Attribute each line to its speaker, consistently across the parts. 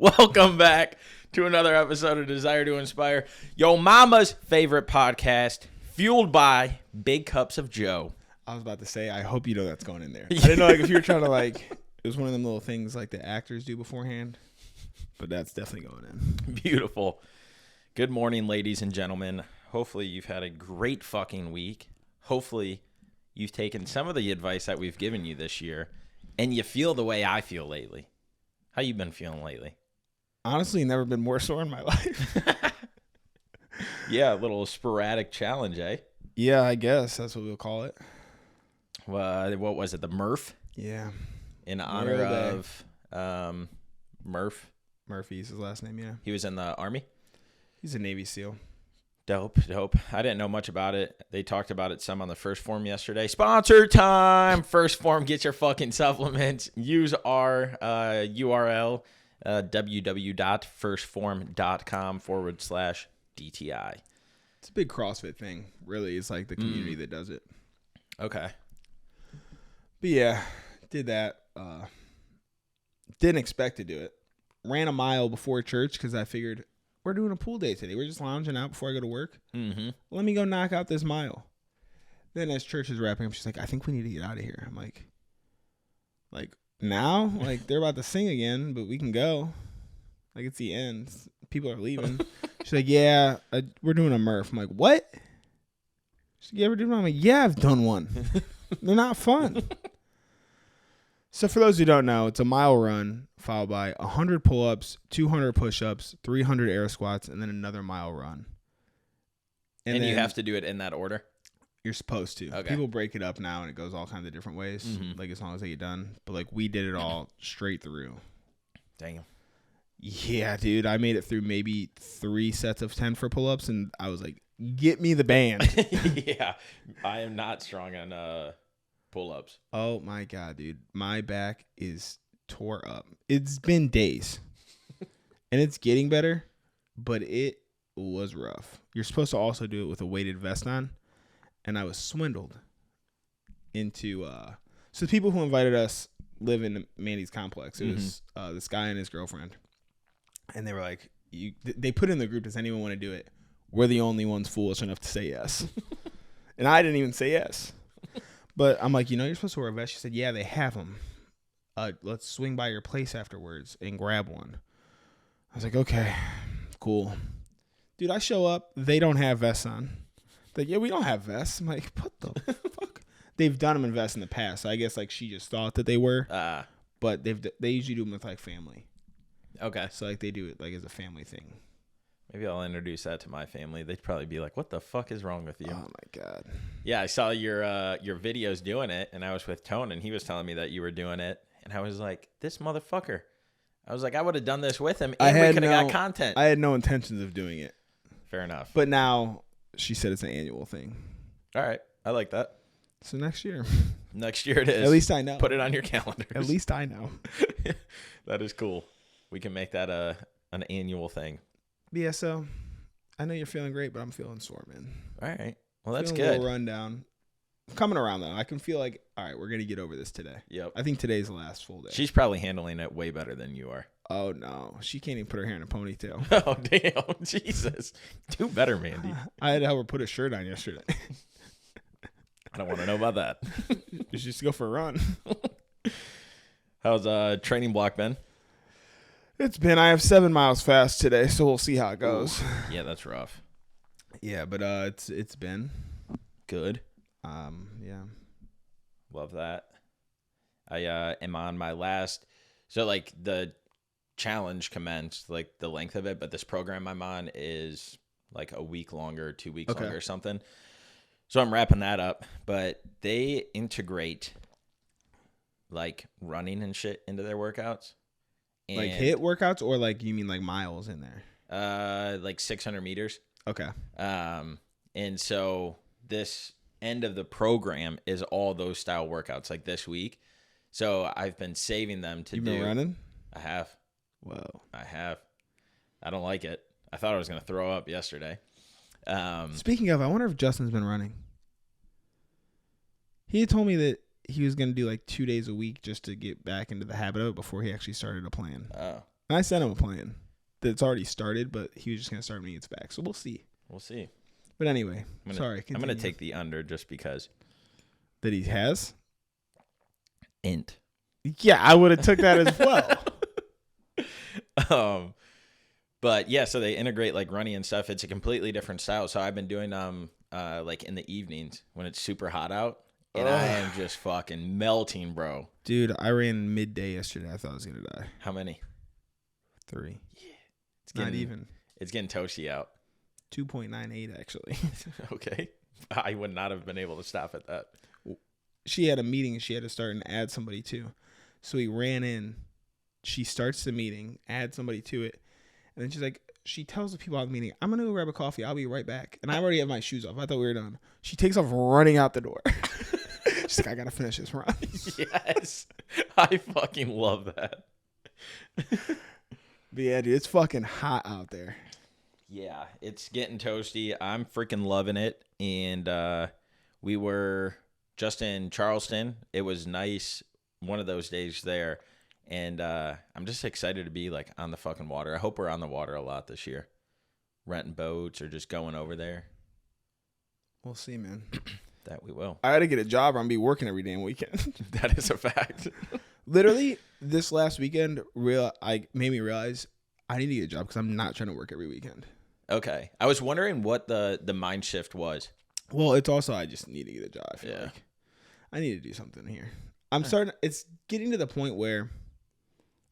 Speaker 1: Welcome back to another episode of Desire to Inspire, yo mama's favorite podcast, fueled by Big Cups of Joe.
Speaker 2: I was about to say, I hope you know that's going in there. I didn't know if you were trying to it was one of them little things like the actors do beforehand, but that's definitely going in.
Speaker 1: Beautiful. Good morning, ladies and gentlemen. Hopefully you've had a great fucking week. Hopefully you've taken some of the advice that we've given you this year, and you feel the way I feel lately. How you been feeling lately?
Speaker 2: Honestly, never been more sore in my life.
Speaker 1: Yeah, a little sporadic challenge, eh?
Speaker 2: Yeah, I guess that's what we'll call it.
Speaker 1: What was it, the Murph?
Speaker 2: Yeah.
Speaker 1: In honor of Murph.
Speaker 2: Murphy's his last name, yeah.
Speaker 1: He was in the Army?
Speaker 2: He's a Navy SEAL.
Speaker 1: Dope. I didn't know much about it. They talked about it some on the First Form yesterday. Sponsor time! First Form, get your fucking supplements. Use our URL, www.firstform.com/DTI.
Speaker 2: It's a big CrossFit thing, really. It's like the community that does it.
Speaker 1: Okay.
Speaker 2: But yeah, did that. Didn't expect to do it. Ran a mile before church because I figured we're doing a pool day today. We're just lounging out before I go to work.
Speaker 1: Mm-hmm.
Speaker 2: Let me go knock out this mile. Then as church is wrapping up, she's like, I think we need to get out of here. I'm like now? Like, they're about to sing again, but we can go. Like, it's the end. People are leaving. She's like, yeah, we're doing a Murph. I'm like, what? She's like, you ever do one? I'm like, yeah, I've done one. They're not fun. So for those who don't know, it's a mile run followed by 100 pull-ups, 200 push-ups, 300 air squats, and then another mile run.
Speaker 1: And you have to do it in that order?
Speaker 2: You're supposed to.
Speaker 1: Okay.
Speaker 2: People break it up now, and it goes all kinds of different ways, like as long as they get done. But we did it all straight through.
Speaker 1: Damn.
Speaker 2: Yeah, dude. I made it through maybe 3 sets of 10 for pull-ups, and I was like, get me the band.
Speaker 1: Yeah. I am not strong on pull-ups.
Speaker 2: Oh, my God, dude. My back is tore up. It's been days, and it's getting better, but it was rough. You're supposed to also do it with a weighted vest on, and I was swindled into so the people who invited us live in Mandy's complex. It was this guy and his girlfriend, and they were like, they put in the group, does anyone want to do it? We're the only ones foolish enough to say yes. And I didn't even say yes. But I'm like, you're supposed to wear a vest. She said, yeah, they have them. Let's swing by your place afterwards and grab one. I was like, okay, cool. Dude, I show up. They don't have vests on. Like, yeah, we don't have vests. I'm like, what the fuck? They've done them in vests in the past. So I guess she just thought that they were. But they usually do them with family.
Speaker 1: Okay.
Speaker 2: So they do it as a family thing.
Speaker 1: Maybe I'll introduce that to my family. They'd probably be like, what the fuck is wrong with you?
Speaker 2: Oh my God.
Speaker 1: Yeah, I saw your videos doing it, and I was with Tone, and he was telling me that you were doing it, and I was like, this motherfucker. I was like, I would have done this with him, and we could have got content.
Speaker 2: I had no intentions of doing it.
Speaker 1: Fair enough.
Speaker 2: But now she said it's an annual thing.
Speaker 1: All right. I like that.
Speaker 2: So next year.
Speaker 1: Next year it is.
Speaker 2: At least I know.
Speaker 1: Put it on your calendars.
Speaker 2: At least I know.
Speaker 1: That is cool. We can make that an annual thing.
Speaker 2: Yeah, so I know you're feeling great, but I'm feeling sore, man.
Speaker 1: All right. Well, that's
Speaker 2: feeling
Speaker 1: good.
Speaker 2: A little rundown. I'm coming around, though. I can feel all right, we're going to get over this today.
Speaker 1: Yep.
Speaker 2: I think today's the last full day.
Speaker 1: She's probably handling it way better than you are.
Speaker 2: Oh, no. She can't even put her hair in a ponytail.
Speaker 1: Oh, damn. Jesus. Do better, Mandy.
Speaker 2: I had to help her put a shirt on yesterday.
Speaker 1: I don't want to know about that.
Speaker 2: You should just go for a run.
Speaker 1: How's training block been?
Speaker 2: I have 7 miles fast today, so we'll see how it goes.
Speaker 1: Ooh. Yeah, that's rough.
Speaker 2: Yeah, but it's been
Speaker 1: good.
Speaker 2: Yeah.
Speaker 1: Love that. I am on my last, so the challenge commenced, the length of it, but this program I'm on is a week longer, 2 weeks longer or something. So I'm wrapping that up, but they integrate running and shit into their workouts. And,
Speaker 2: HIIT workouts, or you mean miles in there?
Speaker 1: 600 meters.
Speaker 2: Okay.
Speaker 1: And so this end of the program is all those style workouts this week. So I've been saving them to do.
Speaker 2: You've been running?
Speaker 1: I have.
Speaker 2: Whoa.
Speaker 1: I have. I don't like it. I thought I was going to throw up yesterday.
Speaker 2: Speaking of, I wonder if Justin's been running. He had told me that he was going to do 2 days a week just to get back into the habit of it before he actually started a plan.
Speaker 1: Oh.
Speaker 2: And I sent him a plan that's already started, but he was just gonna start when he gets back. So we'll see.
Speaker 1: We'll see.
Speaker 2: But anyway,
Speaker 1: I'm
Speaker 2: sorry.
Speaker 1: going to take the under just because.
Speaker 2: That he has.
Speaker 1: Int.
Speaker 2: Yeah, I would have took that as well.
Speaker 1: But yeah, so they integrate like running and stuff. It's a completely different style. So I've been doing like in the evenings when it's super hot out, and I am just fucking melting, bro.
Speaker 2: Dude, I ran midday yesterday. I thought I was gonna die.
Speaker 1: How many?
Speaker 2: 3.
Speaker 1: Yeah, it's getting,
Speaker 2: not even.
Speaker 1: It's getting toasty out.
Speaker 2: 2.98 actually.
Speaker 1: Okay, I would not have been able to stop at that.
Speaker 2: She had a meeting she had to start and add somebody to. So we ran in. She starts the meeting, adds somebody to it. And then she's like, she tells the people out of the meeting, I'm going to go grab a coffee. I'll be right back. And I already have my shoes off. I thought we were done. She takes off running out the door. She's like, I got to finish this run.
Speaker 1: Yes. I fucking love that.
Speaker 2: But yeah, dude, it's fucking hot out there.
Speaker 1: Yeah, it's getting toasty. I'm freaking loving it. And we were just in Charleston. It was nice. One of those days there. And I'm just excited to be like on the fucking water. I hope we're on the water a lot this year. Renting boats or just going over there.
Speaker 2: We'll see, man.
Speaker 1: That we will.
Speaker 2: I got to get a job or I'm going to be working every damn weekend.
Speaker 1: That is a fact.
Speaker 2: Literally, this last weekend, I made me realize I need to get a job because I'm not trying to work every weekend.
Speaker 1: Okay. I was wondering what the mind shift was.
Speaker 2: Well, it's also I just need to get a job. I feel like I need to do something here. It's getting to the point where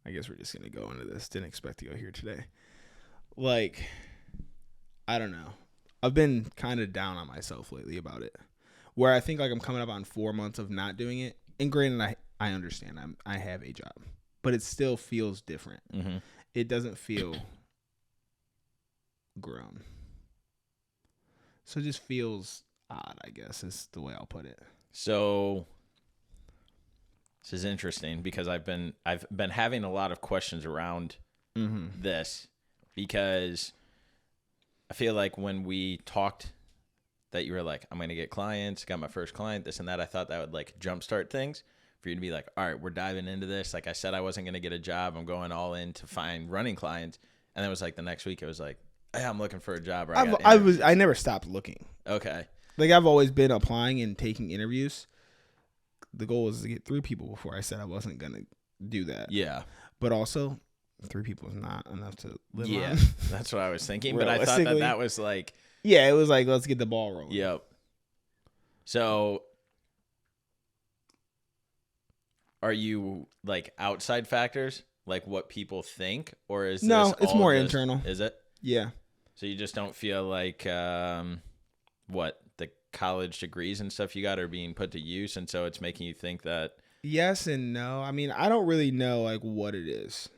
Speaker 2: I guess we're just going to go into this. Didn't expect to go here today. Like, I don't know. I've been kind of down on myself lately about it. Where I think like I'm coming up on 4 months of not doing it. And granted, I understand I have a job. But it still feels different.
Speaker 1: Mm-hmm.
Speaker 2: It doesn't feel grown. So it just feels odd, I guess, is the way I'll put it.
Speaker 1: So this is interesting because I've been having a lot of questions around this because I feel like when we talked that you were like, I'm going to get clients, got my first client, this and that, I thought that would like jumpstart things for you to be like, all right, we're diving into this. Like I said, I wasn't going to get a job. I'm going all in to find running clients. And then it was like the next week it was like, hey, I'm looking for a job. Or
Speaker 2: I never stopped looking.
Speaker 1: Okay.
Speaker 2: Like I've always been applying and taking interviews. The goal was to get 3 people before I said I wasn't going to do that.
Speaker 1: Yeah.
Speaker 2: But also 3 people is not enough to live on.
Speaker 1: Yeah, that's what I was thinking. But I thought that was like.
Speaker 2: Yeah, it was like, let's get the ball rolling.
Speaker 1: Yep. So are you like outside factors? Like what people think? Or is
Speaker 2: No, it's more internal.
Speaker 1: Is it?
Speaker 2: Yeah.
Speaker 1: So you just don't feel like what the college degrees and stuff you got are being put to use, and so it's making you think that.
Speaker 2: Yes and no. I mean, I don't really know like what it is.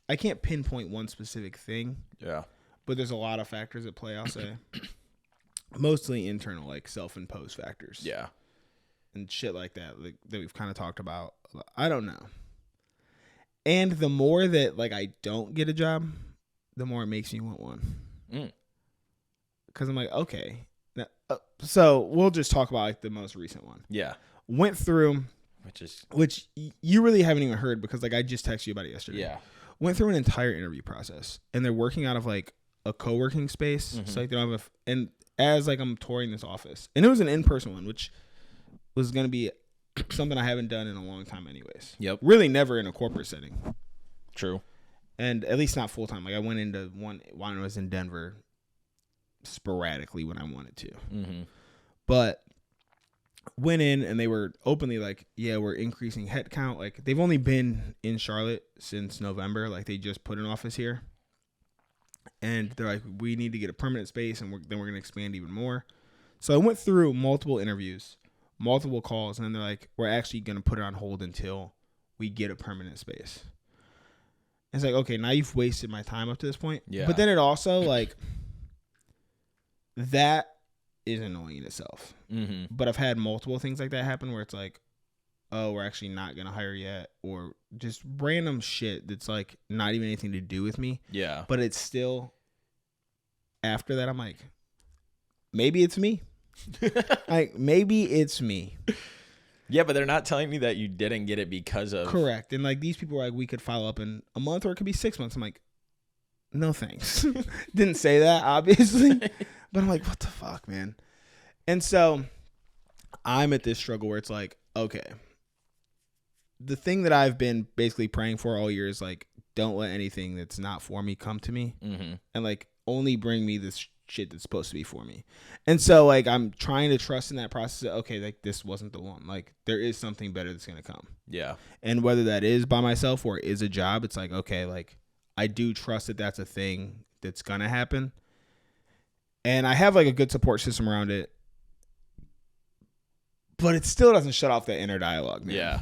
Speaker 2: I can't pinpoint one specific thing.
Speaker 1: Yeah.
Speaker 2: But there's a lot of factors at play, I'll say. Mostly internal, like self-imposed factors.
Speaker 1: Yeah.
Speaker 2: And shit like that, like, that we've kind of talked about. I don't know. And the more that like I don't get a job, the more it makes me want one. Because I'm like, okay. Now, so we'll just talk about like the most recent one.
Speaker 1: Yeah.
Speaker 2: Went through, which you really haven't even heard because like I just texted you about it yesterday.
Speaker 1: Yeah.
Speaker 2: Went through an entire interview process, and they're working out of like a co-working space. So like they don't have and as like I'm touring this office, and it was an in-person one, which was going to be something I haven't done in a long time anyways.
Speaker 1: Yep.
Speaker 2: Really never in a corporate setting.
Speaker 1: True.
Speaker 2: And at least not full time. Like I went into one when I was in Denver sporadically when I wanted to.
Speaker 1: Mm-hmm.
Speaker 2: But went in and they were openly like, yeah, we're increasing headcount. Like they've only been in Charlotte since November. Like they just put an office here. And they're like, we need to get a permanent space and then we're going to expand even more. So I went through multiple interviews, multiple calls, and then they're like, we're actually going to put it on hold until we get a permanent space. It's like, okay, now you've wasted my time up to this point.
Speaker 1: Yeah.
Speaker 2: But then it also like, that is annoying in itself.
Speaker 1: Mm-hmm.
Speaker 2: But I've had multiple things like that happen where it's like, oh, we're actually not going to hire yet. Or just random shit that's like not even anything to do with me.
Speaker 1: Yeah.
Speaker 2: But it's still, after that, I'm like, maybe it's me. Like, maybe it's me.
Speaker 1: Yeah, but they're not telling me that you didn't get it because of.
Speaker 2: Correct. And like these people were like, we could follow up in a month or it could be 6 months. I'm like, no thanks. Didn't say that, obviously. But I'm like, what the fuck, man? And so I'm at this struggle where it's like, okay, the thing that I've been basically praying for all year is like, don't let anything that's not for me come to me. And like only bring me this shit that's supposed to be for me. And so like I'm trying to trust in that process that, okay, like this wasn't the one. Like there is something better that's going to come.
Speaker 1: Yeah.
Speaker 2: And whether that is by myself or is a job, it's like, okay, like I do trust that that's a thing that's going to happen. And I have like a good support system around it. But it still doesn't shut off that inner dialogue, man.
Speaker 1: Yeah.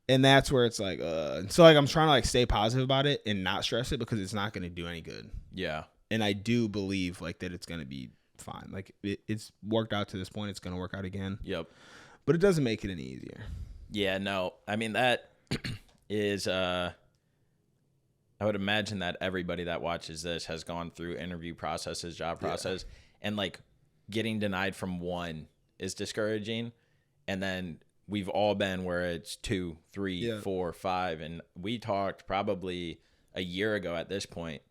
Speaker 2: And that's where it's like, so like I'm trying to like stay positive about it and not stress it because it's not going to do any good.
Speaker 1: Yeah.
Speaker 2: And I do believe like that it's going to be fine. Like it's worked out to this point. It's going to work out again.
Speaker 1: Yep.
Speaker 2: But it doesn't make it any easier.
Speaker 1: Yeah, no. I mean, that is, I would imagine that everybody that watches this has gone through interview processes, job process, and like getting denied from one is discouraging. And then we've all been where it's 2, 3, 4, 5. And we talked probably a year ago at this point,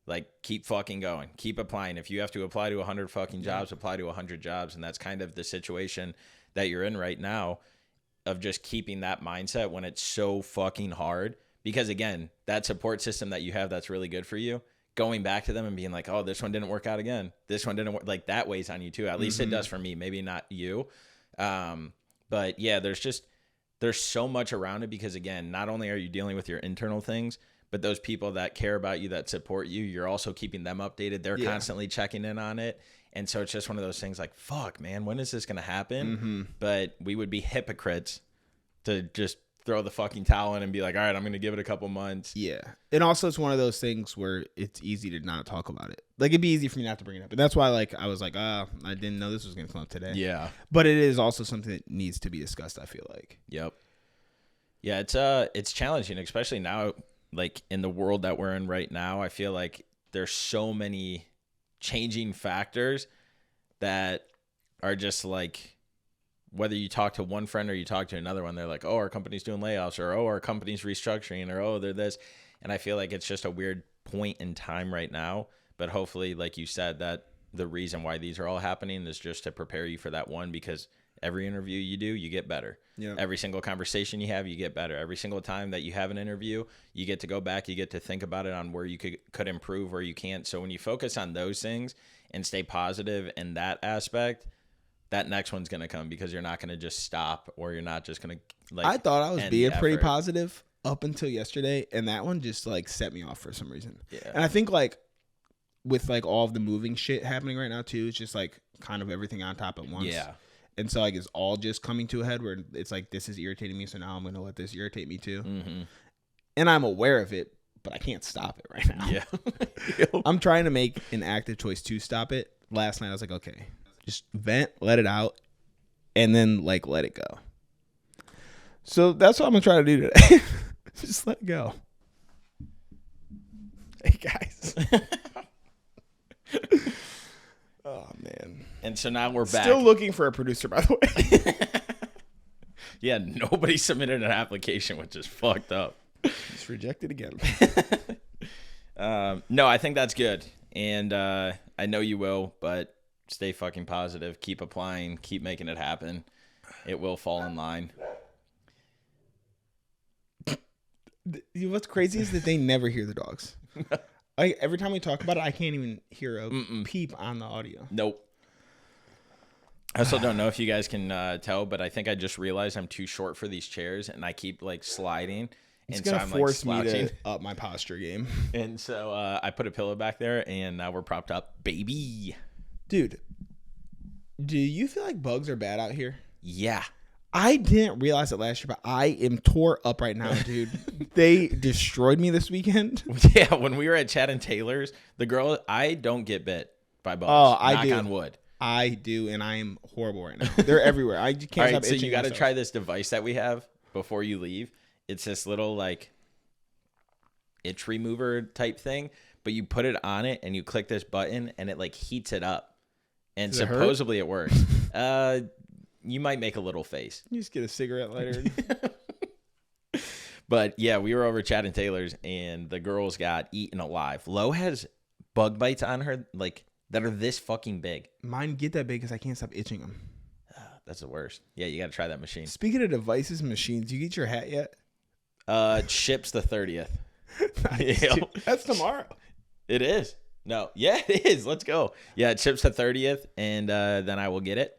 Speaker 1: like keep fucking going, keep applying. If you have to apply to 100 fucking jobs, apply to 100 jobs. And that's kind of the situation that you're in right now of just keeping that mindset when it's so fucking hard. Because again, that support system that you have that's really good for you, going back to them and being like, oh, this one didn't work out again. This one didn't work. Like that weighs on you too. At least it does for me. Maybe not you. But yeah, there's so much around it because again, not only are you dealing with your internal things, but those people that care about you, that support you, you're also keeping them updated. They're constantly checking in on it. And so it's just one of those things like, fuck, man, when is this going to happen? But we would be hypocrites to just throw the fucking towel in and be like, all right, I'm going to give it a couple months.
Speaker 2: Yeah. And also it's one of those things where it's easy to not talk about it. Like it'd be easy for me not to bring it up. And that's why like I was like, I didn't know this was going to come up today.
Speaker 1: Yeah.
Speaker 2: But it is also something that needs to be discussed, I feel like.
Speaker 1: Yep. Yeah, it's challenging, especially now, like in the world that we're in right now. I feel like there's so many changing factors that are just like, whether you talk to one friend or you talk to another one, they're like, oh, our company's doing layoffs, or, oh, our company's restructuring, or, oh, they're this. And I feel like it's just a weird point in time right now. But hopefully, like you said, that the reason why these are all happening is just to prepare you for that one, because every interview you do, you get better. Yeah. Every single conversation you have, you get better. Every single time that you have an interview, you get to go back, you get to think about it on where you could improve or you can't. So when you focus on those things and stay positive in that aspect, that next one's going to come, because you're not going to just stop, or you're not just going to like.
Speaker 2: I thought I was being pretty positive up until yesterday, and that one just like set me off for some reason. Yeah. And I think like with like all of the moving shit happening right now too, it's just like kind of everything on top at once. Yeah. And so like it's all just coming to a head where it's like, this is irritating me, so now I'm going to let this irritate me too. And I'm aware of it, but I can't stop it right now. Yeah. I'm trying to make an active choice to stop it. Last night I was like, okay, just vent, let it out, and then like let it go. So that's what I'm gonna try to do today. Just let it go. Hey guys. Oh man.
Speaker 1: And so now we're back.
Speaker 2: Still looking for a producer, by the way.
Speaker 1: Yeah, nobody submitted an application, which is fucked up.
Speaker 2: Just rejected again.
Speaker 1: No, I think that's good. And I know you will, but stay fucking positive. Keep applying. Keep making it happen. It will fall in line.
Speaker 2: What's crazy is that they never hear the dogs. Every time we talk about it, I can't even hear a peep on the audio.
Speaker 1: Nope. I also don't know if you guys can tell, but I think I just realized I'm too short for these chairs, and I keep like sliding.
Speaker 2: It's going to force me to up my posture game.
Speaker 1: And so I put a pillow back there, and now we're propped up, baby.
Speaker 2: Dude, do you feel like bugs are bad out here?
Speaker 1: Yeah.
Speaker 2: I didn't realize it last year, but I am tore up right now, dude. They destroyed me this weekend.
Speaker 1: Yeah, when we were at Chad and Taylor's, the girl, I don't get bit by bugs.
Speaker 2: Oh, I do.
Speaker 1: Knock on wood.
Speaker 2: I do, and I am horrible right now. They're everywhere. I can't stop itching.
Speaker 1: So you got to try this device that we have before you leave. It's this little like itch remover type thing, but you put it on it and you click this button and it like heats it up. And supposedly it works. you might make a little face.
Speaker 2: You just get a cigarette lighter.
Speaker 1: But yeah, we were over at Chad and Taylor's, and the girls got eaten alive. Lo has bug bites on her like that are this fucking big.
Speaker 2: Mine get that big because I can't stop itching them.
Speaker 1: That's the worst. Yeah, you got to try that machine.
Speaker 2: Speaking of devices and machines, you get your hat yet?
Speaker 1: It ships the 30th.
Speaker 2: Nice,
Speaker 1: Yeah.
Speaker 2: dude. That's tomorrow.
Speaker 1: It is. No, yeah, it is. Let's go. Yeah, it ships the 30th, and then I will get it.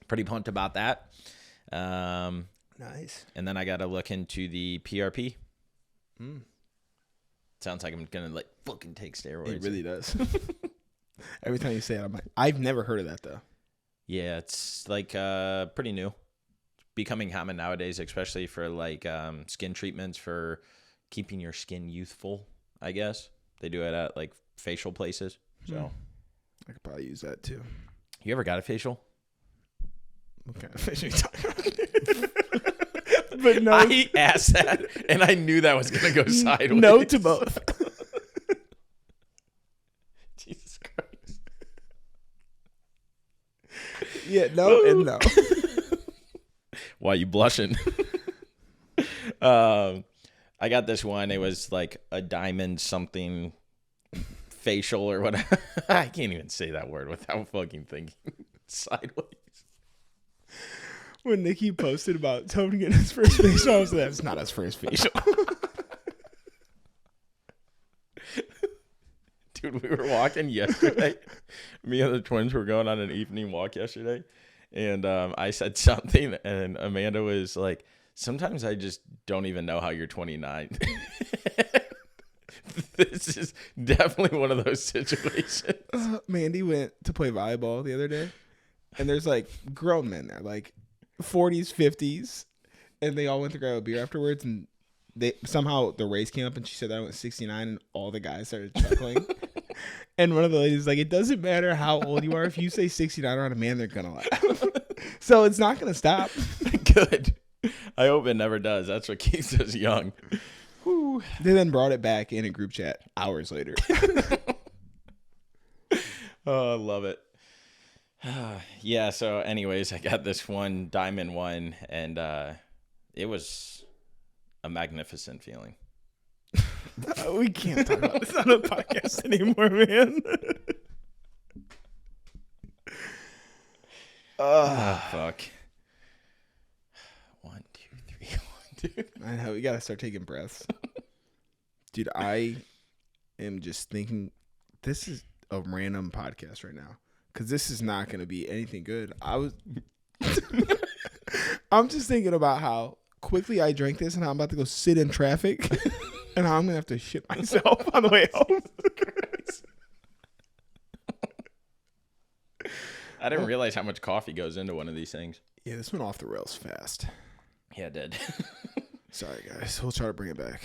Speaker 1: Pretty pumped about that.
Speaker 2: Nice.
Speaker 1: And then I got to look into the PRP. Sounds like I'm gonna like fucking take steroids.
Speaker 2: It really does. Every time you say it, I'm like, I've never heard of that though.
Speaker 1: Yeah, it's like pretty new. Becoming common nowadays, especially for like skin treatments for keeping your skin youthful, I guess. They do it at like facial places. So
Speaker 2: I could probably use that too.
Speaker 1: you ever got a facial?
Speaker 2: What kind of fish are you talking about? But no,
Speaker 1: I asked that and I knew that was gonna go sideways.
Speaker 2: no to both.
Speaker 1: Jesus Christ.
Speaker 2: Yeah, no and no.
Speaker 1: Why you blushing? I got this one. It was like a diamond something facial or whatever. I can't even say that word without fucking thinking sideways.
Speaker 2: When Nikki posted about Tony getting his first facial, I was like, that's not his first facial.
Speaker 1: Dude, we were walking yesterday. Me and the twins were going on an evening walk yesterday. And I said something, and Amanda was like, sometimes I just don't even know how you're 29. This is definitely one of those situations.
Speaker 2: Mandy went to play volleyball the other day, and there's like grown men there, like 40s, 50s, and they all went to grab a beer afterwards, and they somehow the race came up, and she said that I went 69, and all the guys started chuckling. And one of the ladies was like, it doesn't matter how old you are. If you say 69 around a man, they're going to laugh. So it's not going to stop.
Speaker 1: Good. I hope it never does. That's what keeps us young. Whew.
Speaker 2: They then brought it back in a group chat hours later.
Speaker 1: Oh, I love it. Yeah, so anyways, I got this one diamond one, and it was a magnificent feeling.
Speaker 2: We can't talk about this on a podcast anymore, man.
Speaker 1: Fuck. 1, 2, 3, 1, 2.
Speaker 2: I know, we got to start taking breaths. Dude, I am just thinking this is a random podcast right now because this is not going to be anything good. I'm just thinking about how quickly I drank this and how I'm about to go sit in traffic and how I'm going to have to shit myself on the way home.
Speaker 1: I didn't realize how much coffee goes into one of these things.
Speaker 2: Yeah, this went off the rails fast.
Speaker 1: Yeah, it did.
Speaker 2: Sorry, guys. We'll try to bring it back.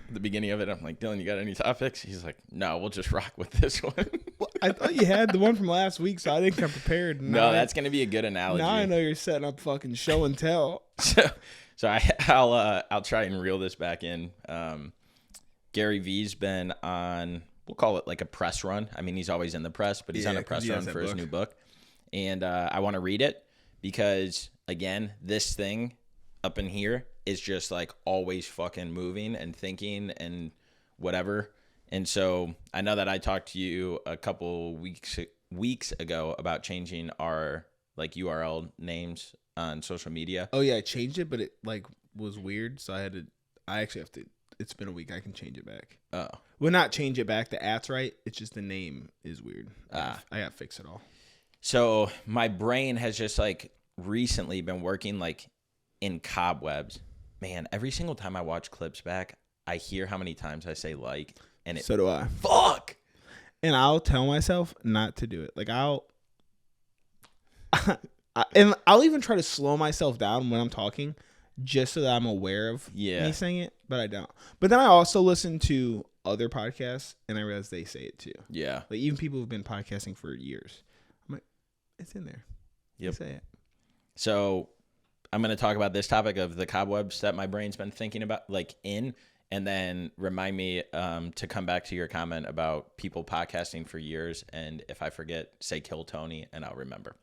Speaker 1: At the beginning of it, I'm like, Dylan, you got any topics? He's like, no, we'll just rock with this one.
Speaker 2: Well, I thought you had the one from last week, so I didn't come prepared.
Speaker 1: No, that's going to be a good analogy.
Speaker 2: Now I know you're setting up fucking show and tell.
Speaker 1: So I'll try and reel this back in. Gary V's been on, we'll call it like a press run. I mean, he's always in the press, but he's on a press run for his new book. And I want to read it because, again, this thing up in here is just like always fucking moving and thinking and whatever. And so I know that I talked to you a couple weeks ago about changing our like URL names on social media.
Speaker 2: Oh yeah, I changed it, but it like was weird, so I actually have to. It's been a week. I can change it back.
Speaker 1: Oh,
Speaker 2: well, not change it back. The @'s right. It's just the name is weird. I got to fix it all.
Speaker 1: So my brain has just like recently been working like in cobwebs. Man, every single time I watch clips back, I hear how many times I say like, and it.
Speaker 2: So do I.
Speaker 1: Fuck.
Speaker 2: And I'll tell myself not to do it. Like and I'll even try to slow myself down when I'm talking, just so that I'm aware of me saying it. But I don't. But then I also listen to other podcasts, and I realize they say it too.
Speaker 1: Yeah.
Speaker 2: Like even people who've been podcasting for years. I'm like, it's in there.
Speaker 1: Yep.
Speaker 2: They say it.
Speaker 1: So I'm going to talk about this topic of the cobwebs that my brain's been thinking about, like and then remind me to come back to your comment about people podcasting for years. And if I forget, say kill Tony, and I'll remember.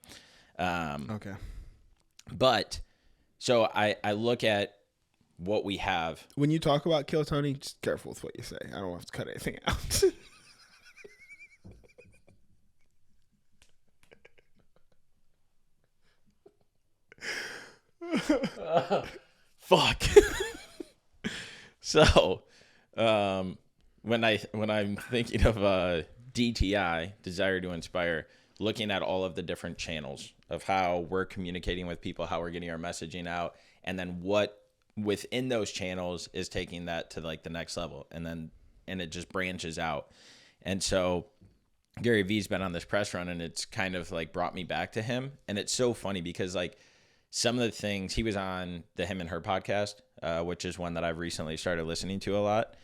Speaker 2: Okay.
Speaker 1: But so I look at what we have.
Speaker 2: When you talk about Kill Tony, just careful with what you say. I don't have to cut anything out.
Speaker 1: Fuck. So, when I'm thinking of DTI, Desire to Inspire, looking at all of the different channels of how we're communicating with people, how we're getting our messaging out, and then what within those channels is taking that to like the next level, and it just branches out. And so Gary Vee's been on this press run, and it's kind of like brought me back to him. And it's so funny because like some of the things he was on the Him and Her podcast, which is one that I've recently started listening to a lot,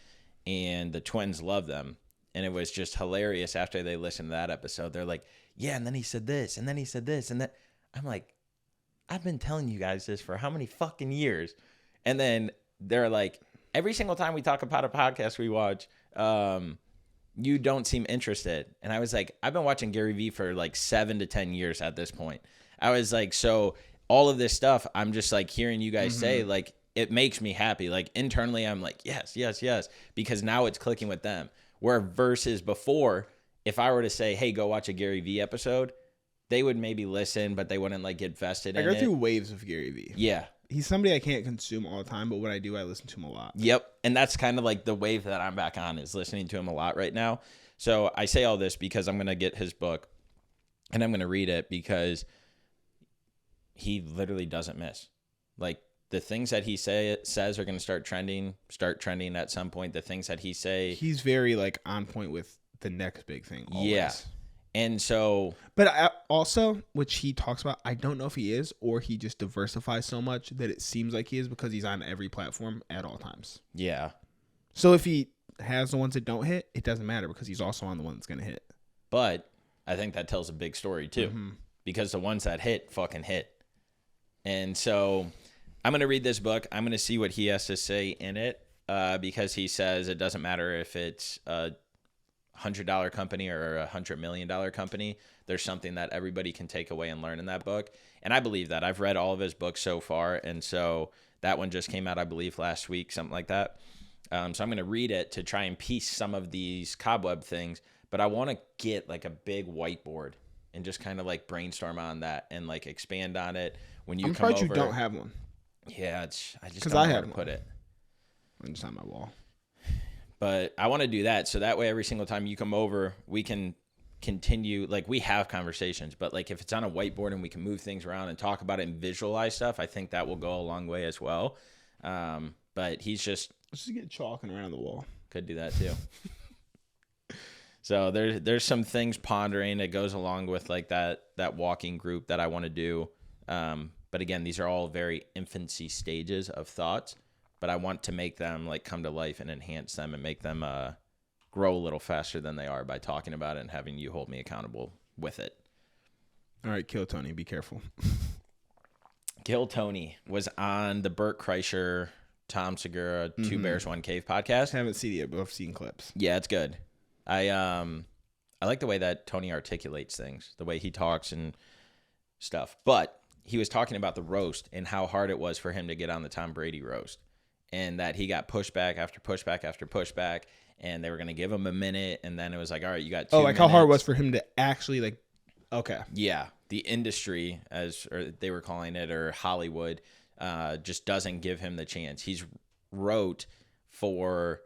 Speaker 1: and the twins love them. And it was just hilarious after they listened to that episode. They're like, yeah, and then he said this, and then he said this, and that. I'm like, I've been telling you guys this for how many fucking years? And then they're like, every single time we talk about a podcast we watch, you don't seem interested. And I was like, I've been watching Gary Vee for like 7 to 10 years at this point. I was like, so all of this stuff, I'm just like hearing you guys say, like, it makes me happy. Like internally, I'm like, yes, yes, yes, because now it's clicking with them. Where versus before, if I were to say, hey, go watch a Gary Vee episode, they would maybe listen, but they wouldn't like get vested in it.
Speaker 2: I go through waves of Gary Vee.
Speaker 1: Yeah.
Speaker 2: He's somebody I can't consume all the time, but when I do, I listen to him a lot.
Speaker 1: Yep. And that's kind of like the wave that I'm back on, is listening to him a lot right now. So I say all this because I'm going to get his book and I'm going to read it, because he literally doesn't miss. Like the things that he says are going to start trending at some point. The things that
Speaker 2: he's very like on point with the next big thing. Always.
Speaker 1: Yeah. And so,
Speaker 2: but also, which he talks about, I don't know if he is, or he just diversifies so much that it seems like he is, because he's on every platform at all times.
Speaker 1: Yeah.
Speaker 2: So if he has the ones that don't hit, it doesn't matter, because he's also on the one that's going to hit.
Speaker 1: But I think that tells a big story too, because the ones that hit fucking hit. And so I'm going to read this book. I'm going to see what he has to say in it, because he says it doesn't matter if it's a $100 company or $100 million company. There's something that everybody can take away and learn in that book. And I believe that. I've read all of his books so far. And so that one just came out, I believe, last week, something like that. So I'm going to read it to try and piece some of these cobweb things. But I want to get like a big whiteboard and just kind of like brainstorm on that and like expand on it. When you
Speaker 2: I'm
Speaker 1: come over,
Speaker 2: surprised you don't have one.
Speaker 1: Yeah, I just don't know where to put it.
Speaker 2: I'm just on my wall.
Speaker 1: But I want to do that, so that way every single time you come over, we can continue. Like we have conversations, but like if it's on a whiteboard and we can move things around and talk about it and visualize stuff, I think that will go a long way as well. But he's just
Speaker 2: let's just get chalking around the wall.
Speaker 1: Could do that too. So there's some things pondering. It goes along with like that walking group that I want to do. But again, these are all very infancy stages of thoughts, but I want to make them like come to life and enhance them and make them grow a little faster than they are by talking about it and having you hold me accountable with it.
Speaker 2: All right, Kill Tony, be careful.
Speaker 1: Kill Tony was on the Bert Kreischer, Tom Segura, Two Bears, One Cave podcast.
Speaker 2: I haven't seen it, but I've seen clips.
Speaker 1: Yeah, it's good. I like the way that Tony articulates things, the way he talks and stuff. But he was talking about the roast and how hard it was for him to get on the Tom Brady roast, and that he got pushback after pushback after pushback, and they were going to give him a minute, and then it was like, all right, you got 2 minutes.
Speaker 2: How hard it was for him to actually like, okay.
Speaker 1: Yeah, the industry, or they were calling it, or Hollywood, just doesn't give him the chance. He's wrote for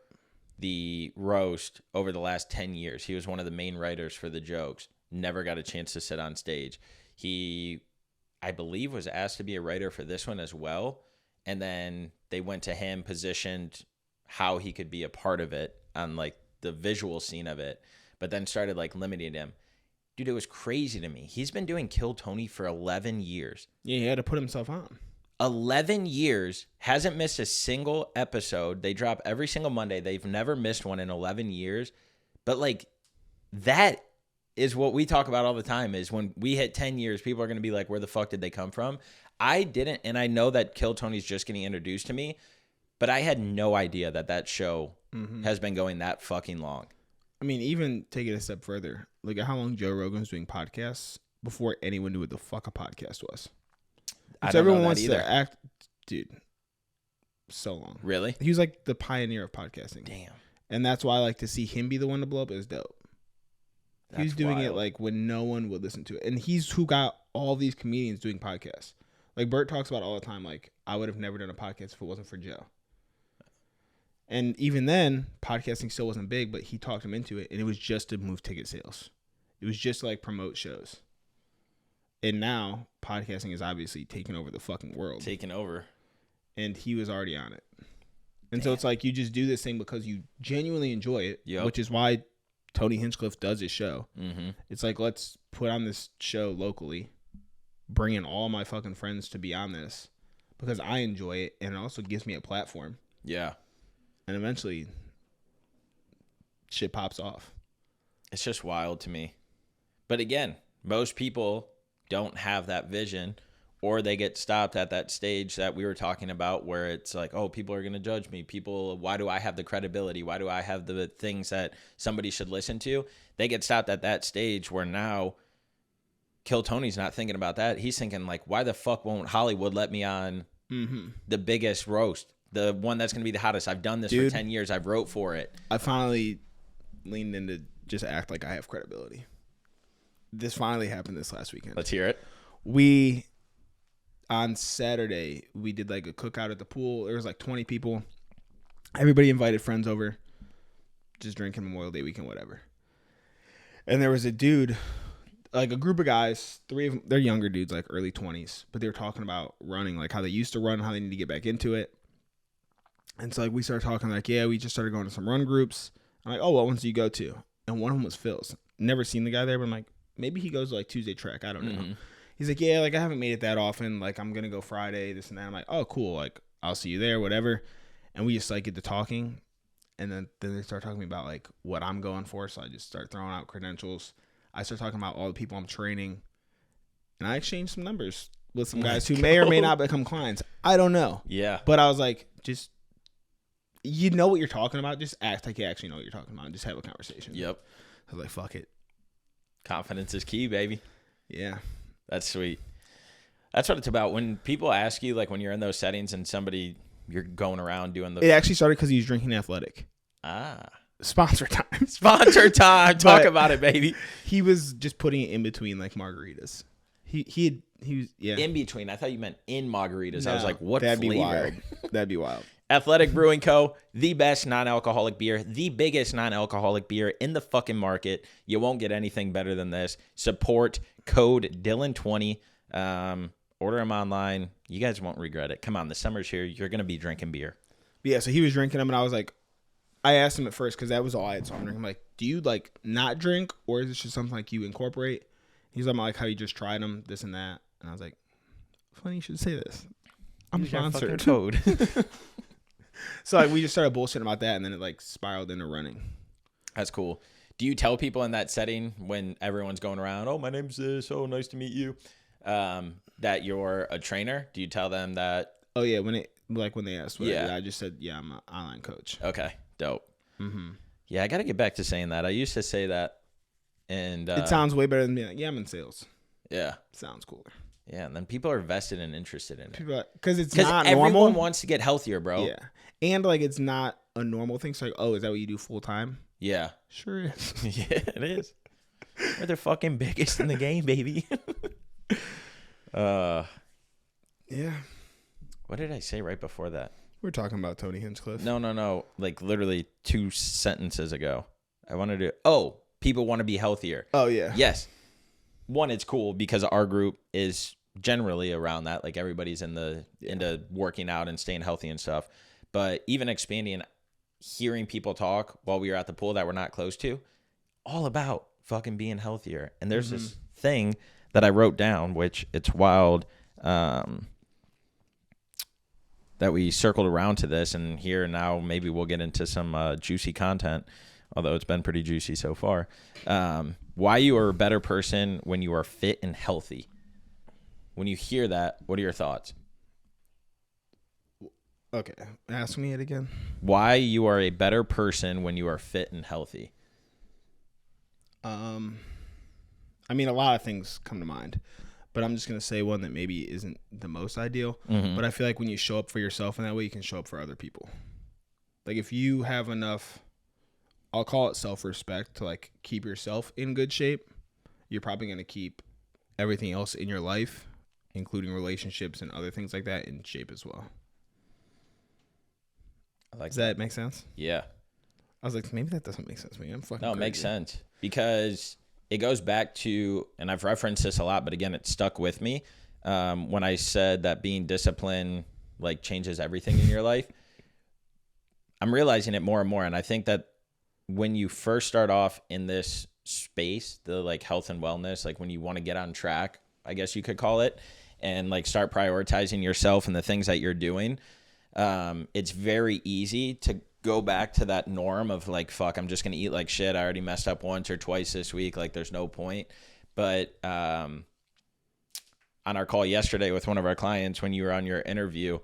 Speaker 1: the roast over the last 10 years. He was one of the main writers for the jokes. Never got a chance to sit on stage. He, I believe, was asked to be a writer for this one as well. And then they went to him, positioned how he could be a part of it on like the visual scene of it, but then started like limiting him. Dude, it was crazy to me. He's been doing Kill Tony for 11 years.
Speaker 2: Yeah, he had to put himself on.
Speaker 1: 11 years, hasn't missed a single episode. They drop every single Monday. They've never missed one in 11 years. But like that is what we talk about all the time, is when we hit 10 years, people are going to be like, where the fuck did they come from? I didn't, and I know that Kill Tony's just getting introduced to me, but I had no idea that show has been going that fucking long.
Speaker 2: I mean, even take it a step further. Look at how long Joe Rogan was doing podcasts before anyone knew what the fuck a podcast was.
Speaker 1: I
Speaker 2: So
Speaker 1: don't know
Speaker 2: everyone
Speaker 1: that
Speaker 2: wants
Speaker 1: either.
Speaker 2: to act, dude. So long.
Speaker 1: Really?
Speaker 2: He was like the pioneer of podcasting,
Speaker 1: Damn.
Speaker 2: and that's why I like to see him be the one to blow up. Is dope. He was
Speaker 1: That's
Speaker 2: doing it
Speaker 1: wild.
Speaker 2: like when no one would listen to it, and he's who got all these comedians doing podcasts. Like Bert talks about all the time. Like I would have never done a podcast if it wasn't for Joe. And even then, podcasting still wasn't big, but he talked him into it, and it was just to move ticket sales. It was just to like promote shows. And now podcasting is obviously taking over the fucking world.
Speaker 1: Taking over.
Speaker 2: And he was already on it. And so it's like you just do this thing because you genuinely enjoy it,
Speaker 1: Yep.
Speaker 2: which is why Tony Hinchcliffe does his show.
Speaker 1: Mm-hmm.
Speaker 2: It's like, let's put on this show locally, bring in all my fucking friends to be on this because I enjoy it, and it also gives me a platform.
Speaker 1: Yeah.
Speaker 2: And eventually, shit pops off.
Speaker 1: It's just wild to me. But again, most people don't have that vision, or they get stopped at that stage that we were talking about where it's like, oh, people are going to judge me. People, why do I have the credibility? Why do I have the things that somebody should listen to? They get stopped at that stage where now Kill Tony's not thinking about that. He's thinking like, why the fuck won't Hollywood let me on the biggest roast? The one that's going to be the hottest. I've done this for 10 years. I've wrote for it.
Speaker 2: I finally leaned into just act like I have credibility. This finally happened this last weekend.
Speaker 1: Let's hear it.
Speaker 2: On Saturday, we did like a cookout at the pool. There was like 20 people. Everybody invited friends over. Just drinking Memorial Day weekend, whatever. And there was a dude, like a group of guys, 3 of them, they're younger dudes, like early 20s, but they were talking about running, like how they used to run, how they need to get back into it. And so like we started talking like, yeah, we just started going to some run groups. I'm like, oh, what ones do you go to? And one of them was Phil's. Never seen the guy there, but I'm like, maybe he goes to like Tuesday track. I don't know.
Speaker 1: Mm-hmm.
Speaker 2: He's like, yeah, like I haven't made it that often. Like I'm going to go Friday, this and that. I'm like, oh, cool. Like I'll see you there, whatever. And we just like get to talking. And then they start talking about like what I'm going for. So I just start throwing out credentials. I start talking about all the people I'm training. And I exchanged some numbers with some guys who may or may not become clients. I don't know.
Speaker 1: Yeah.
Speaker 2: But I was like, just, you know what you're talking about. Just act like you actually know what you're talking about and just have a conversation.
Speaker 1: Yep.
Speaker 2: I was like, fuck it.
Speaker 1: Confidence is key, baby.
Speaker 2: Yeah.
Speaker 1: That's sweet. That's what it's about. When people ask you, like when you're in those settings and you're going around doing
Speaker 2: It actually started because he was drinking Athletic. Sponsor time.
Speaker 1: Sponsor time. Talk
Speaker 2: But
Speaker 1: about it, baby.
Speaker 2: He was just putting it in between like margaritas. He was, yeah.
Speaker 1: In between. I thought you meant in margaritas. I was
Speaker 2: No,
Speaker 1: like, what
Speaker 2: that'd
Speaker 1: flavor?
Speaker 2: be wild. That'd be wild.
Speaker 1: Athletic Brewing Co., the best non-alcoholic beer, the biggest non-alcoholic beer in the fucking market. You won't get anything better than this. Support code Dylan20. Order them online. You guys won't regret it. Come on, the summer's here. You're going to be drinking beer.
Speaker 2: But yeah, so he was drinking them, and I was like, I asked him at first because that was all I had. So I'm drinking. I'm like, do you like not drink, or is this just something like you incorporate? He's like how you just tried them, this and that. And I was like, funny you should say this. I'm
Speaker 1: Use our
Speaker 2: sponsored.
Speaker 1: fucking code.
Speaker 2: So like we just started bullshitting about that, and then it like spiraled into running.
Speaker 1: That's cool. Do you tell people in that setting when everyone's going around, oh, my name's this, oh, nice to meet you, that you're a trainer? Do you tell them that?
Speaker 2: Oh yeah, when they asked,
Speaker 1: Yeah.
Speaker 2: I just said, yeah, I'm an online coach.
Speaker 1: Okay, dope.
Speaker 2: Mm-hmm.
Speaker 1: Yeah, I got to get back to saying that. I used to say that, and
Speaker 2: It sounds way better than being like, yeah, I'm in sales.
Speaker 1: yeah,
Speaker 2: Sounds cooler.
Speaker 1: yeah, and then people are vested and interested in it
Speaker 2: People because it's
Speaker 1: because
Speaker 2: not
Speaker 1: everyone
Speaker 2: normal.
Speaker 1: wants to get healthier, bro.
Speaker 2: Yeah, and like it's not a normal thing. So like, oh, is that what you do full time?
Speaker 1: Yeah,
Speaker 2: Sure is.
Speaker 1: yeah, it is. We're the fucking biggest in the game, baby.
Speaker 2: Yeah,
Speaker 1: What did I say right before that?
Speaker 2: we're talking about Tony Hinchcliffe.
Speaker 1: No. Like literally 2 sentences ago. I wanted to. Oh, people want to be healthier.
Speaker 2: Oh yeah.
Speaker 1: Yes. One, it's cool because our group is generally around that. Like everybody's into working out and staying healthy and stuff. But even expanding, hearing people talk while we were at the pool that we're not close to, all about fucking being healthier. And there's this thing that I wrote down, which it's wild. That we circled around to this, and here now maybe we'll get into some juicy content, although it's been pretty juicy so far. Why you are a better person when you are fit and healthy. When you hear that, what are your thoughts?
Speaker 2: Okay, ask me it again.
Speaker 1: Why you are a better person when you are fit and healthy.
Speaker 2: I mean, a lot of things come to mind, but I'm just going to say one that maybe isn't the most ideal.
Speaker 1: Mhm.
Speaker 2: But I feel like when you show up for yourself in that way, you can show up for other people. Like if you have enough, I'll call it self-respect to like keep yourself in good shape, you're probably going to keep everything else in your life, including relationships and other things like that, in shape as well.
Speaker 1: I like
Speaker 2: Does that make sense?
Speaker 1: Yeah.
Speaker 2: I was like, maybe that doesn't make sense to me. I'm fucking
Speaker 1: No, it
Speaker 2: crazy.
Speaker 1: makes sense because it goes back to, and I've referenced this a lot, but again, it stuck with me when I said that being disciplined like changes everything in your life. I'm realizing it more and more, and I think that when you first start off in this space, the like health and wellness, like when you want to get on track, I guess you could call it, and like start prioritizing yourself and the things that you're doing, it's very easy to go back to that norm of like, fuck, I'm just going to eat like shit. I already messed up once or twice this week. Like there's no point. But on our call yesterday with one of our clients, when you were on your interview,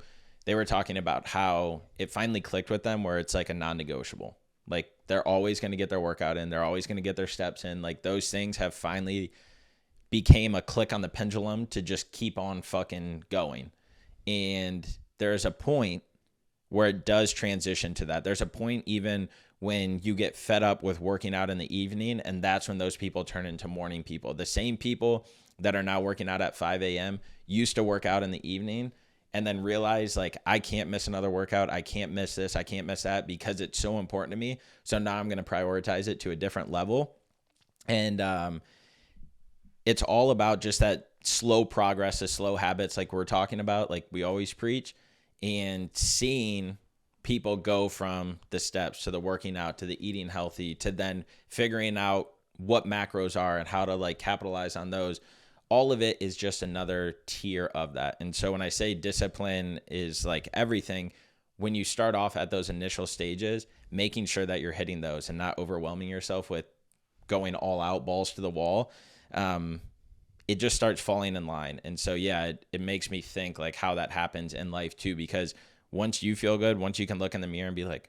Speaker 1: they were talking about how it finally clicked with them where it's like a non-negotiable. Like they're always going to get their workout in. They're always going to get their steps in. Like those things have finally became a click on the pendulum to just keep on fucking going. And there's a point where it does transition to that. There's a point even when you get fed up with working out in the evening, and that's when those people turn into morning people. The same people that are now working out at 5 a.m. used to work out in the evening and then realize like, I can't miss another workout. I can't miss this. I can't miss that because it's so important to me. So now I'm going to prioritize it to a different level. And it's all about just that slow progress, the slow habits like we're talking about, like we always preach. And seeing people go from the steps to the working out to the eating healthy to then figuring out what macros are and how to like capitalize on those, all of it is just another tier of that. And so when I say discipline is like everything, when you start off at those initial stages, making sure that you're hitting those and not overwhelming yourself with going all out, balls to the wall, it just starts falling in line. And so, yeah, it makes me think like how that happens in life too, because once you feel good, once you can look in the mirror and be like,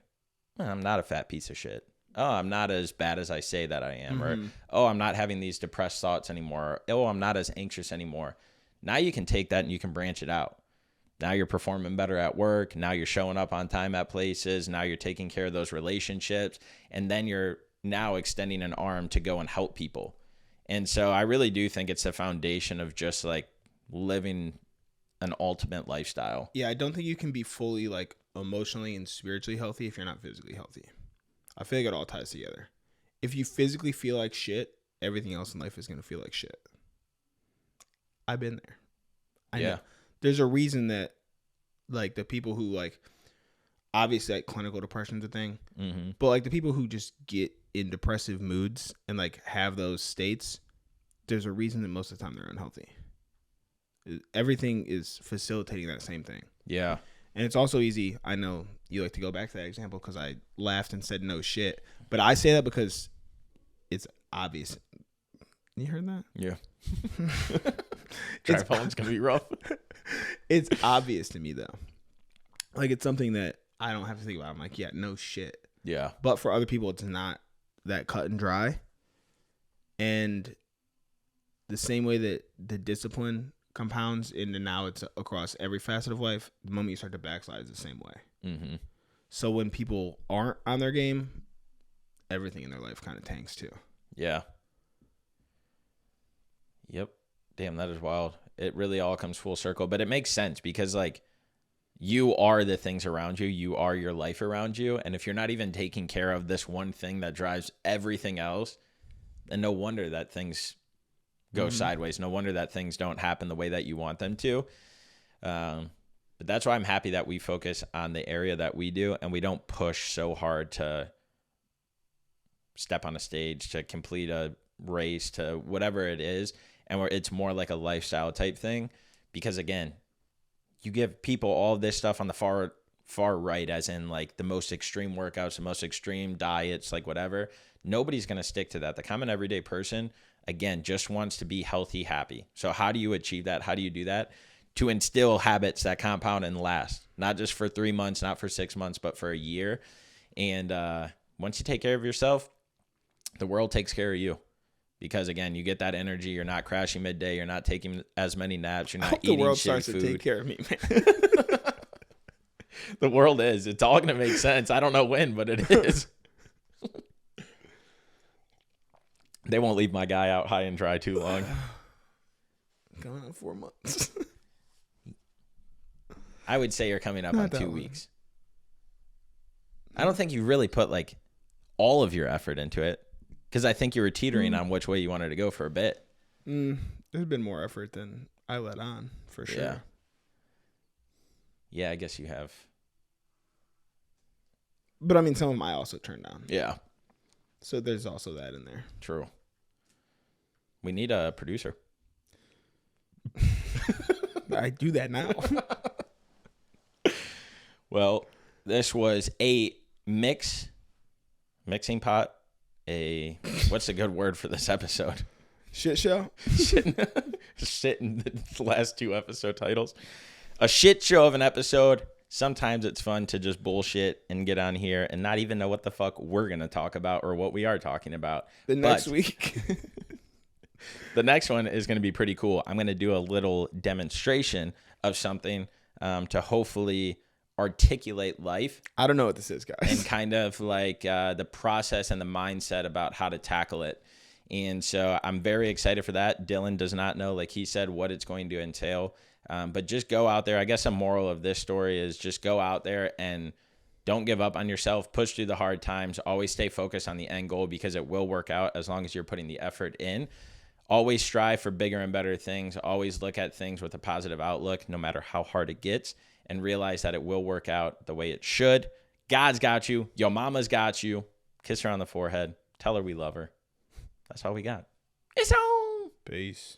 Speaker 1: I'm not a fat piece of shit. Oh, I'm not as bad as I say that I am. Mm-hmm. Or, oh, I'm not having these depressed thoughts anymore. Oh, I'm not as anxious anymore. Now you can take that and you can branch it out. Now you're performing better at work. Now you're showing up on time at places. Now you're taking care of those relationships. And then you're now extending an arm to go and help people. And so I really do think it's the foundation of just like living an ultimate lifestyle.
Speaker 2: Yeah, I don't think you can be fully like emotionally and spiritually healthy if you're not physically healthy. I feel like it all ties together. If you physically feel like shit, everything else in life is going to feel like shit. I've been there. I know. There's a reason that like the people who like, obviously like clinical depression's a thing, but like the people who just get in depressive moods and like have those states, there's a reason that most of the time they're unhealthy. Everything is facilitating that same thing. Yeah. And it's also easy. I know you like to go back to that example because I laughed and said no shit, but I say that because it's obvious. You heard that?
Speaker 1: Yeah. Tripod's gonna be rough.
Speaker 2: It's obvious to me though. Like it's something that I don't have to think about. I'm like, yeah, no shit. Yeah. But for other people, it's not that cut and dry. And the same way that the discipline compounds into now it's across every facet of life, the moment you start to backslide is the same way. Mm-hmm. So when people aren't on their game, everything in their life kind of tanks too. Yeah. Yep. Damn, that is wild. It really all comes full circle, but it makes sense because like you are the things around you. You are your life around you. And if you're not even taking care of this one thing that drives everything else, then no wonder that things go sideways. No wonder that things don't happen the way that you want them to. But that's why I'm happy that we focus on the area that we do and we don't push so hard to step on a stage, to complete a race, to whatever it is. And where it's more like a lifestyle type thing. Because again, you give people all of this stuff on the far right, as in like the most extreme workouts, the most extreme diets, like whatever. Nobody's going to stick to that. The common everyday person, again, just wants to be healthy, happy. So how do you achieve that? How do you do that? To instill habits that compound and last, not just for 3 months, not for 6 months, but for a year. And once you take care of yourself, the world takes care of you.
Speaker 1: Because again, you get that energy. You're not crashing midday. You're not taking as many naps. You're
Speaker 2: I
Speaker 1: not
Speaker 2: hope the
Speaker 1: eating
Speaker 2: world
Speaker 1: shitty
Speaker 2: starts
Speaker 1: food.
Speaker 2: to take care of me, man.
Speaker 1: The world is. It's all going to make sense. I don't know when, but it is. They won't leave my guy out high and dry too long.
Speaker 2: Going on 4 months.
Speaker 1: I would say you're coming up
Speaker 2: Not
Speaker 1: on
Speaker 2: that
Speaker 1: 2
Speaker 2: long.
Speaker 1: weeks. I don't think you really put like all of your effort into it, because I think you were teetering on which way you wanted to go for a bit.
Speaker 2: There's been more effort than I let on, for sure.
Speaker 1: Yeah. Yeah, I guess you have.
Speaker 2: But I mean, some of them I also turned down.
Speaker 1: Yeah,
Speaker 2: So there's also that in there.
Speaker 1: true. We need a producer.
Speaker 2: I do that now.
Speaker 1: Well, this was a mixing pot. What's a good word for this episode?
Speaker 2: Shit show.
Speaker 1: Shit in the last 2 episode titles. A shit show of an episode. Sometimes it's fun to just bullshit and get on here and not even know what the fuck we're going to talk about or what we are talking about.
Speaker 2: The next week.
Speaker 1: The next one is going to be pretty cool. I'm going to do a little demonstration of something to hopefully articulate life.
Speaker 2: I don't know what this is, guys.
Speaker 1: And kind of like the process and the mindset about how to tackle it. And so I'm very excited for that. Dylan does not know, like he said, what it's going to entail. But just go out there. I guess a moral of this story is just go out there and don't give up on yourself. Push through the hard times. Always stay focused on the end goal, because it will work out as long as you're putting the effort in. Always strive for bigger and better things. Always look at things with a positive outlook, no matter how hard it gets, and realize that it will work out the way it should. God's got you. Your mama's got you. Kiss her on the forehead. Tell her we love her. That's all we got. It's on.
Speaker 2: Peace.